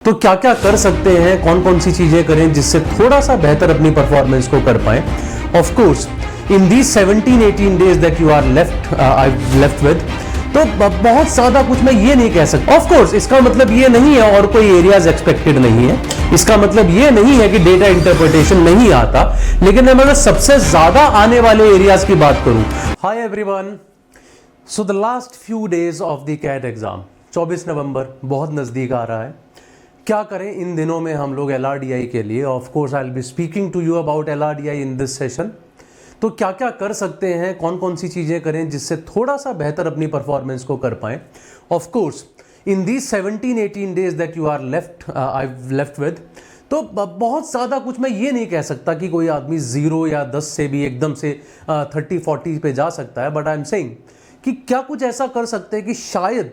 तो क्या क्या कर सकते हैं, कौन कौन सी चीजें करें जिससे थोड़ा सा बेहतर अपनी परफॉर्मेंस को कर पाए। Of course in the 17-18 days that you are left with, तो बहुत ज्यादा कुछ मैं ये नहीं कह सकता। ऑफ कोर्स इसका मतलब ये नहीं है और कोई एरियाज एक्सपेक्टेड नहीं है, इसका मतलब ये नहीं है कि डेटा इंटरप्रिटेशन नहीं आता, लेकिन मैं अगर सबसे ज्यादा आने वाले एरियाज की बात करूं। Hi everyone, so the last few days of the CAT exam, 24 नवंबर बहुत नजदीक आ रहा है। क्या करें इन दिनों में हम लोग LRDI के लिए। Of course I will be speaking to you about LRDI in this session. तो क्या क्या कर सकते हैं, कौन कौन सी चीज़ें करें जिससे थोड़ा सा बेहतर अपनी परफॉर्मेंस को कर पाएं। Of course in the 17-18 days that you are left with, तो बहुत ज़्यादा कुछ मैं ये नहीं कह सकता कि कोई आदमी 0 या 10 से भी एकदम से 30-40 पे जा सकता है, बट आई एम सेइंग कि क्या कुछ ऐसा कर सकते हैं कि शायद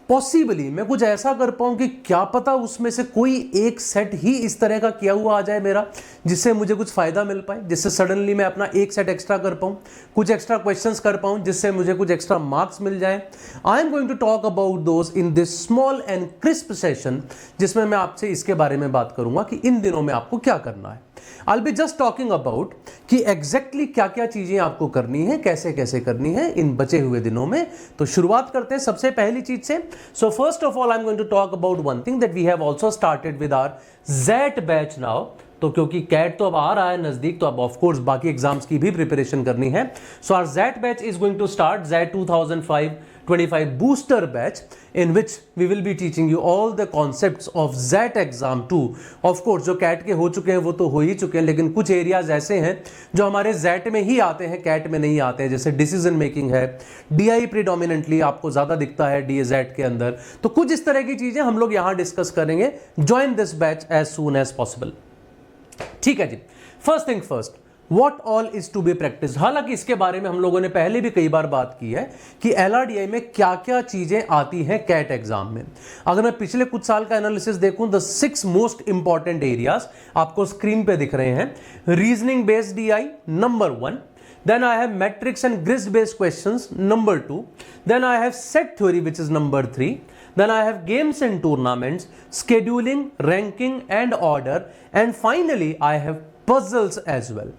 पॉसिबली मैं कुछ ऐसा कर पाऊं कि क्या पता उसमें से कोई एक सेट ही इस तरह का किया हुआ आ जाए मेरा, जिससे मुझे कुछ फायदा मिल पाए, जिससे सडनली मैं अपना एक सेट एक्स्ट्रा कर पाऊं, कुछ एक्स्ट्रा क्वेश्चंस कर पाऊं, जिससे मुझे कुछ एक्स्ट्रा मार्क्स मिल जाए। I am going to talk about those in this small and crisp session, जिसमें मैं आपसे इसके बारे में बात करूंगा कि इन दिनों में आपको क्या करना है। I'll be just talking about कि एग्जैक्टली क्या क्या चीजें आपको करनी है, कैसे कैसे करनी है इन बचे हुए दिनों में। तो शुरुआत करते हैं सबसे पहली चीज से। So first of all I am going to talk about one thing that we have also started with our ZET batch now. तो क्योंकि कैट तो अब आ रहा है नजदीक, तो अब ऑफ कोर्स बाकी एग्जाम्स की भी प्रिपरेशन करनी है। So our ZET batch is going to start, ZET 2025 booster batch, in which we will be teaching you all the concepts of ZET exam 2। of course जो कैट के हो चुके हैं वो तो हो ही चुके हैं, लेकिन कुछ एरियाज ऐसे हैं जो हमारे ZET में ही आते हैं, कैट में नहीं आते हैं। जैसे डिसीजन मेकिंग है, DI प्रीडोमिनेंटली आपको ज्यादा दिखता है ZET के अंदर। तो कुछ इस तरह की चीजें हम लोग यहां डिस्कस करेंगे। Join this batch as soon as possible. ठीक है जी। First thing first, What all is to be practiced। हालांकि इसके बारे में हम लोगों ने पहले भी कई बार बात की है कि LRDI में क्या क्या चीजें आती हैं कैट एग्जाम में। अगर मैं पिछले कुछ साल का एनालिसिस देखूं, द 6 मोस्ट इंपॉर्टेंट एरियाज आपको स्क्रीन पे दिख रहे हैं। Reasoning based DI number 1, then I have metrics and grid based questions number 2, then I have set theory which is number 3, then I have games and tournaments, scheduling, ranking and order, and finally I have puzzles as well।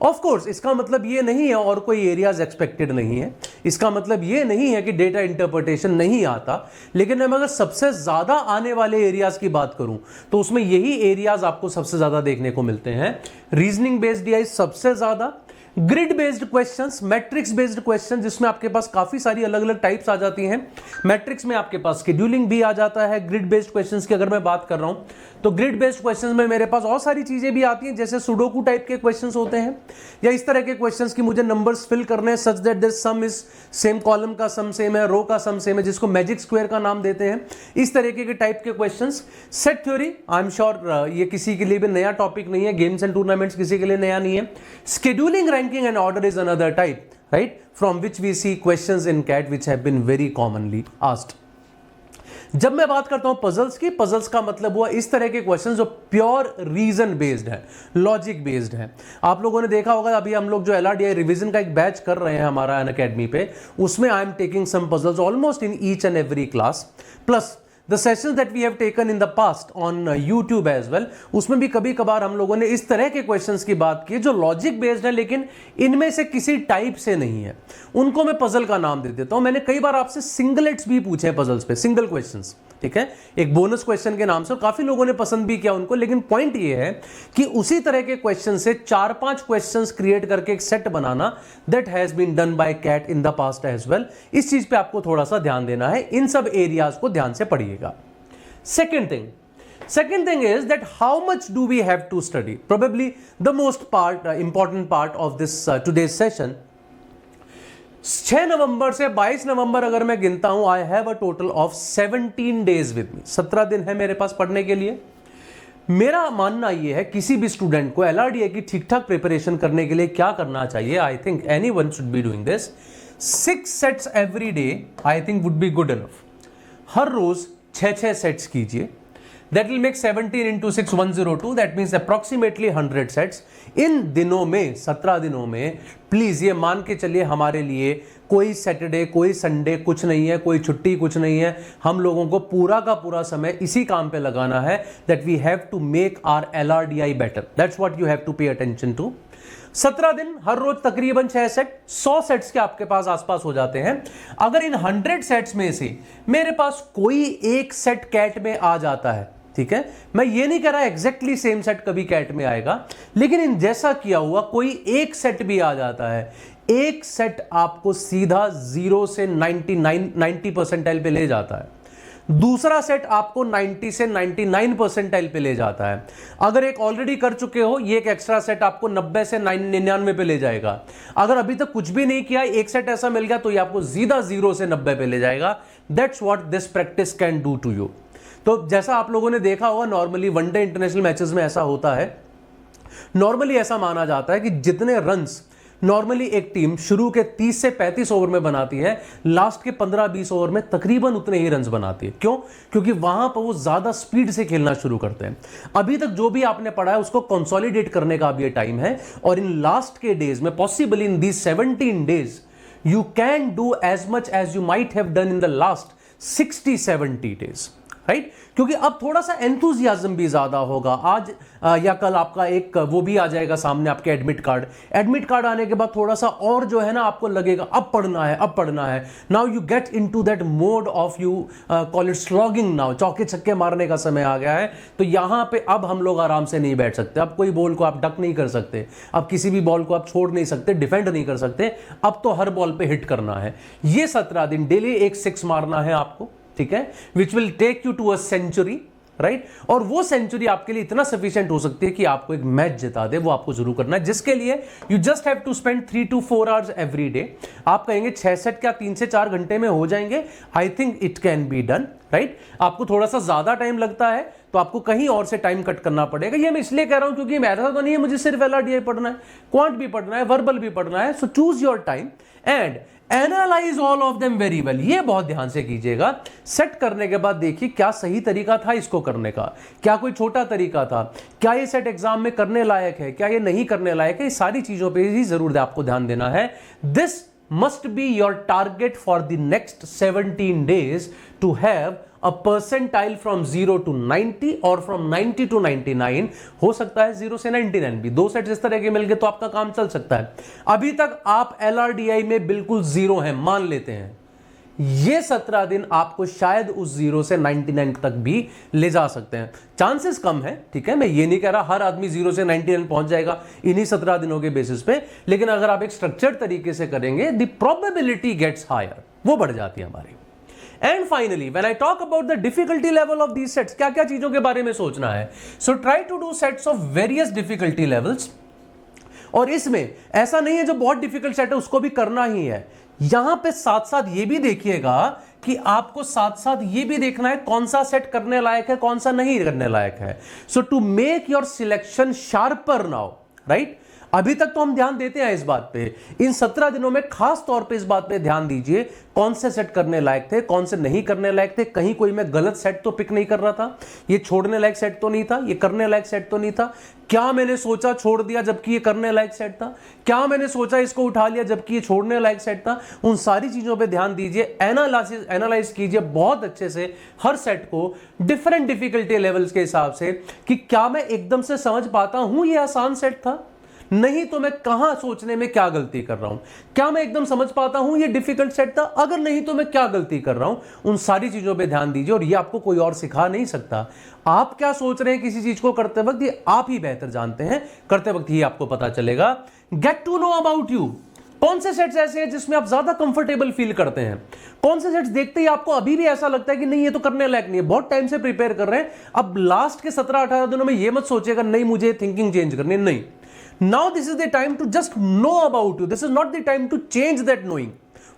Of course इसका मतलब ये नहीं है और कोई areas expected नहीं है, इसका मतलब ये नहीं है कि डेटा इंटरप्रिटेशन नहीं आता, लेकिन मैं अगर सबसे ज्यादा आने वाले एरियाज की बात करूं तो उसमें यही एरियाज आपको सबसे ज्यादा देखने को मिलते हैं। रीजनिंग बेस्ड DI सबसे ज्यादा, grid based questions, matrix based question जिसमें आपके पास काफी सारी अलग अलग टाइप्स आ जाती हैं। मैट्रिक्स में आपके पास शेड्यूलिंग भी आ जाता है। ग्रिड बेस्ड क्वेश्चंस की अगर मैं बात कर रहा हूं तो ग्रिड बेस्ड क्वेश्चंस में मेरे पास और सारी चीजें भी आती हैं, जैसे सुडोकू टाइप के क्वेश्चंस होते हैं, या इस तरह के क्वेश्चंस की मुझे नंबर्स फिल करने हैं such that this some is same, column का सम सेम है, रो का सम सेम है, जिसको मैजिक स्क्वायर का नाम देते हैं। इस तरीके के टाइप के questions. Set theory, I am sure ये किसी के लिए भी नया टॉपिक नहीं है, गेम्स एंड टूर्नामेंट्स किसी के लिए नया नहीं है। Scheduling, ranking and order is another type, right, from which we see questions in CAT which have been very commonly asked। जब मैं बात करता हूं पजल्स की, पजल्स का मतलब हुआ इस तरह के क्वेश्चंस जो प्योर रीजन बेस्ड है, लॉजिक बेस्ड है। आप लोगों ने देखा होगा अभी हम लोग जो LRDI रिवीजन का एक बैच कर रहे हैं हमारा अनअकैडमी पे, उसमें I am taking some puzzles almost in each and every class, plus The sessions that we have taken in the past on YouTube as well, उसमें भी कभी कभार हम लोगों ने इस तरह के क्वेश्चंस की बात की जो लॉजिक बेस्ड है लेकिन इनमें से किसी टाइप से नहीं है, उनको मैं पजल का नाम दे देता हूं। मैंने कई बार आपसे सिंगलेट्स भी पूछे हैं पजल्स पे, सिंगल क्वेश्चंस, ठीक है, एक बोनस क्वेश्चन के नाम से, और काफी लोगों ने पसंद भी किया उनको। लेकिन पॉइंट ये है कि उसी तरह के क्वेश्चन से 4-5 क्वेश्चंस क्रिएट करके एक सेट बनाना, that has been done by CAT in the past as well. इस चीज पे आपको थोड़ा सा ध्यान देना है, इन सब एरियाज को ध्यान से पढ़िएगा। Second thing is that how much do we have to study? Probably the most important part of this today's session। 6 नवंबर से 22 नवंबर अगर मैं गिनता हूं, I have a total of 17 days with me। 17 दिन है मेरे पास पढ़ने के लिए। मेरा मानना यह है किसी भी स्टूडेंट को LRDI की ठीक ठाक प्रिपरेशन करने के लिए क्या करना चाहिए, I think anyone should be doing this। 6 sets every day I think would be good enough। हर रोज 6 सेट्स कीजिए, That will make 17 into 6 102. That means approximately 100 sets. इन दिनों में 17 दिनों में प्लीज ये मान के चलिए हमारे लिए कोई सैटरडे कोई संडे कुछ नहीं है, कोई छुट्टी कुछ नहीं है, हम लोगों को पूरा का पूरा समय इसी काम पे लगाना है. That we have to make our LRDI better. That's what you have to pay attention to. 17 दिन, हर रोज तकरीबन 6 सेट, 100 सेट्स के आपके पास आसपास हो जाते हैं. अगर इन 100 सेट्स में से मेरे पास कोई एक सेट कैट में आ जाता है, ठीक है, मैं ये नहीं कह रहा एग्जैक्टली सेम सेट कभी कैट में आएगा, लेकिन इन जैसा किया हुआ कोई एक सेट भी आ जाता है, एक सेट आपको सीधा 0 से 90 परसेंटाइल पे ले जाता है. दूसरा सेट आपको 90 से 99 परसेंटाइल पे ले जाता है. अगर एक ऑलरेडी कर चुके हो, ये एक एक्स्ट्रा सेट आपको 90 से 99 पे ले जाएगा. अगर अभी तक कुछ भी नहीं किया, एक सेट ऐसा मिल गया तो ये आपको सीधा 0 से 90 पे ले जाएगा. That's what this practice can do to you. तो जैसा आप लोगों ने देखा होगा, नॉर्मली वनडे इंटरनेशनल मैचेस में ऐसा होता है, नॉर्मली ऐसा माना जाता है कि जितने रन्स नॉर्मली एक टीम शुरू के 30 से 35 ओवर में बनाती है, लास्ट के 15-20 ओवर में तकरीबन उतने ही रन्स बनाती है. क्यों? क्योंकि वहां पर वो ज्यादा स्पीड से खेलना शुरू करते हैं. अभी तक जो भी आपने पढ़ा है उसको कंसोलिडेट करने का अब ये टाइम है. और इन लास्ट के डेज में, possibly in these 17 days, you can do as much as you might have done in the लास्ट 60-70 डेज. राइट? क्योंकि अब थोड़ा सा एंथुजियाज्म भी ज्यादा होगा. आज या कल आपका एक वो भी आ जाएगा सामने, आपके एडमिट कार्ड आने के बाद थोड़ा सा और जो है ना आपको लगेगा अब पढ़ना है. Now you get into that mode of you call it slogging. Now चौके छक्के मारने का समय आ गया है. तो यहां पे अब हम लोग आराम से नहीं बैठ सकते. अब कोई बॉल को आप डक नहीं कर सकते, अब किसी भी बॉल को आप छोड़ नहीं सकते, डिफेंड नहीं कर सकते. अब तो हर बॉल पे हिट करना है. ये 17 दिन डेली एक 6 मारना है आपको, ठीक है, which will take you to a century. Right? और वो सेंचुरी आपके लिए इतना सफिशिएंट हो सकती है कि आपको एक मैच जिता दे. वो आपको जरूर करना है, जिसके लिए you just have to spend 3 to 4 hours every day. आप कहेंगे 6 सेट क्या 3 से 4 घंटे में हो जाएंगे? I think it can be done. Right? आपको थोड़ा सा ज्यादा टाइम लगता है तो आपको कहीं और से टाइम कट करना पड़ेगा. ये मैं इसलिए कह रहा हूं क्योंकि ऐसा तो नहीं है मुझे सिर्फ LRDI पढ़ना है, क्वांट भी पढ़ना है, वर्बल भी पढ़ना है. So choose your time and analyse all of them very well. ये बहुत ध्यान से कीजिएगा. सेट करने के बाद देखिए क्या सही तरीका था इसको करने का, क्या कोई छोटा तरीका था, क्या ये सेट एग्जाम में करने लायक है, क्या ये नहीं करने लायक है. ये सारी चीजों पे ही जरूर आपको ध्यान देना है. This must be your target for the next 17 days to have a percentile from 0 to 90 or from 90 to 99. हो सकता है 0 से 99 भी. 2 सेट्स इस तरह के मिल गए तो आपका काम चल सकता है. अभी तक आप LRDI में बिल्कुल 0 हैं, मान लेते हैं. ये 17 दिन आपको शायद उस 0 से 99 तक भी ले जा सकते हैं. चांसेस कम है, ठीक है, मैं ये नहीं कह रहा हर आदमी 0 से 99 पहुंच जाएगा इन्हीं 17 दिनों के बेसिस पे, लेकिन अगर आप एक स्ट्रक्चर्ड तरीके से करेंगे द प्रोबेबिलिटी गेट्स हायर, वो बढ़ जाती है हमारी. And finally when I talk about the difficulty level of these sets, क्या क्या चीजों के बारे में सोचना है. So try to do sets of various difficulty levels. और इसमें ऐसा नहीं है जो बहुत डिफिकल्ट सेट है उसको भी करना ही है. यहां पे साथ साथ ये भी देखिएगा कि आपको साथ साथ ये भी देखना है कौन सा सेट करने लायक है, कौन सा नहीं करने लायक है. So to make your selection sharper now. Right? अभी तक तो हम ध्यान देते हैं इस बात पे. इन 17 दिनों में खास तौर पे इस बात पे ध्यान दीजिए कौन से सेट करने लायक थे, कौन से नहीं करने लायक थे. कहीं कोई मैं गलत सेट तो पिक नहीं कर रहा था, ये छोड़ने लायक सेट तो नहीं था, ये करने लायक सेट तो नहीं था. क्या मैंने सोचा छोड़ दिया जबकि ये करने लायक सेट था? क्या मैंने सोचा इसको उठा लिया जबकि ये छोड़ने लायक सेट था? उन सारी चीजों पे ध्यान दीजिए, एनालाइज कीजिए बहुत अच्छे से हर सेट को डिफरेंट डिफिकल्टी लेवल्स के हिसाब से कि क्या मैं एकदम से समझ पाता हूं ये आसान सेट था, नहीं तो मैं कहां सोचने में क्या गलती कर रहा हूं. क्या मैं एकदम समझ पाता हूं ये डिफिकल्ट सेट था, अगर नहीं तो मैं क्या गलती कर रहा हूं. उन सारी चीजों पे ध्यान दीजिए. और ये आपको कोई और सिखा नहीं सकता. आप क्या सोच रहे हैं किसी चीज को करते वक्त, ये आप ही बेहतर जानते हैं. करते वक्त ही आपको पता चलेगा. Get to know about you. कौन से सेट्स ऐसे हैं जिसमें आप ज्यादा कंफर्टेबल फील करते हैं, कौन से सेट्स देखते ही आपको अभी भी ऐसा लगता है कि नहीं ये तो करने लायक नहीं है, बहुत टाइम से प्रिपेयर कर रहे हैं. अब लास्ट के 17-18 दिनों में ये मत सोचिएगा नहीं मुझे थिंकिंग चेंज करनी है. नहीं, now this is the time to just know about you. This is not the time to change that knowing.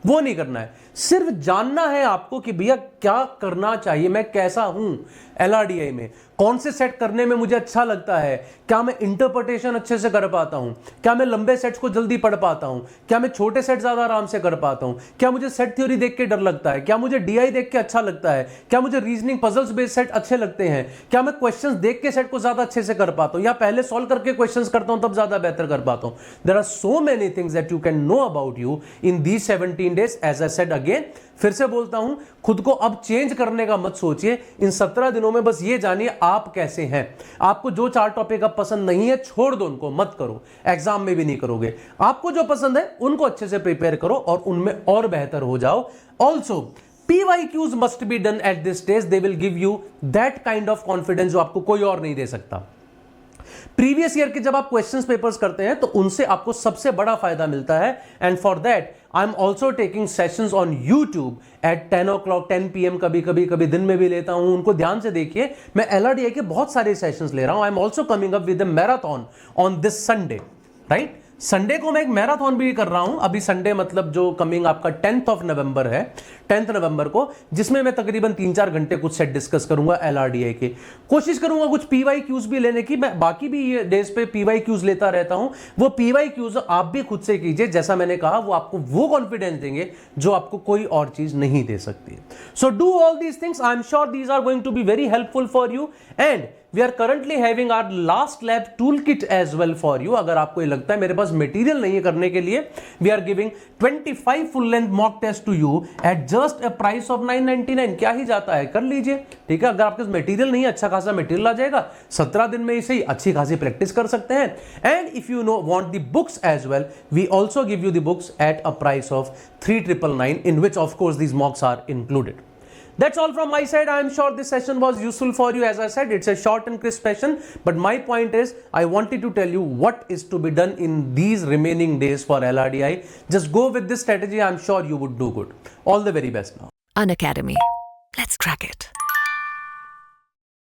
वो नहीं करना है, सिर्फ जानना है आपको कि भैया क्या करना चाहिए, मैं कैसा हूं LRDI में, कौन से सेट करने में मुझे अच्छा लगता है, क्या मैं इंटरप्रिटेशन अच्छे से कर पाता हूं, क्या मैं लंबे सेट्स को जल्दी पढ़ पाता हूं, क्या मैं छोटे सेट ज्यादा आराम से कर पाता हूं, क्या मुझे सेट थ्योरी देख के डर लगता है, क्या मुझे DI देख के अच्छा लगता है, क्या मुझे रीजनिंग पजल्स बेस्ड सेट अच्छे लगते हैं, क्या मैं क्वेश्चंस देख के सेट को ज्यादा अच्छे से कर पाता हूं या पहले सॉल्व करके क्वेश्चंस करता हूं तब ज्यादा बेहतर कर पाता हूं। There are so many things that you can know about you in these 17 days। As I said again, फिर से बोलता हूं, खुद को अब चेंज करने का मत सोचिए, इन 17 दिनों में बस ये जानिए आप कैसे हैं। आपको जो 4 टॉपिक अब पसंद नहीं है छोड़ दो, उनको मत करो, एग्जाम में भी नहीं करोगे। आपको जो पसंद है उनको अच्छे से प्रिपेयर करो और उनमें और बेहतर हो जाओ। Also PYQs must be done at this stage, they will give you that kind of confidence जो आपको कोई और नहीं दे सकता। प्रीवियस ईयर के जब आप क्वेश्चंस पेपर्स करते हैं तो उनसे आपको सबसे बड़ा फायदा मिलता है, and for that I am also taking sessions on YouTube at 10 o'clock 10 PM, कभी दिन में भी लेता हूं, उनको ध्यान से देखिए। मैं LRDI के बहुत सारे सेशंस ले रहा हूं। आई am also coming up with a marathon on this Sunday, right. Sunday को मैं एक मैराथन भी कर रहा हूं, अभी संडे मतलब जो कमिंग आपका 10th नवंबर है, 10th नवंबर को, जिसमें मैं तकरीबन 3-4 घंटे कुछ सेट डिस्कस करूंगा LRDI के। कोशिश करूंगा कुछ PYQs भी लेने की, मैं बाकी भी ये डेज पे PYQs लेता रहता हूं। वो PYQs आप भी खुद से कीजिए, जैसा मैंने कहा, वो आपको वो कॉन्फिडेंस देंगे जो आपको कोई और चीज नहीं दे सकती। So do all these things, I am sure these are going to be very helpful for you, and we are currently having our last lab toolkit as well for you। अगर आपको ये लगता है मेरे पास मटेरियल नहीं है करने के लिए, we are giving 25 full length mock test to you at just a price of 999। क्या ही जाता है, कर लीजिए, ठीक है। अगर आपके पास मटेरियल नहीं है, अच्छा खासा मटेरियल आ जाएगा, 17 दिन में इसे अच्छी खासी प्रैक्टिस कर सकते हैं। And if you no want the books as well, we also give you the books at a price of 3999, in which of course these mocks are included। That's all from my side. I am sure this session was useful for you. As I said, it's a short and crisp session, but my point is I wanted to tell you what is to be done in these remaining days for LRDI. Just go with this strategy. I'm sure you would do good. All the very best now. Unacademy. Let's crack it.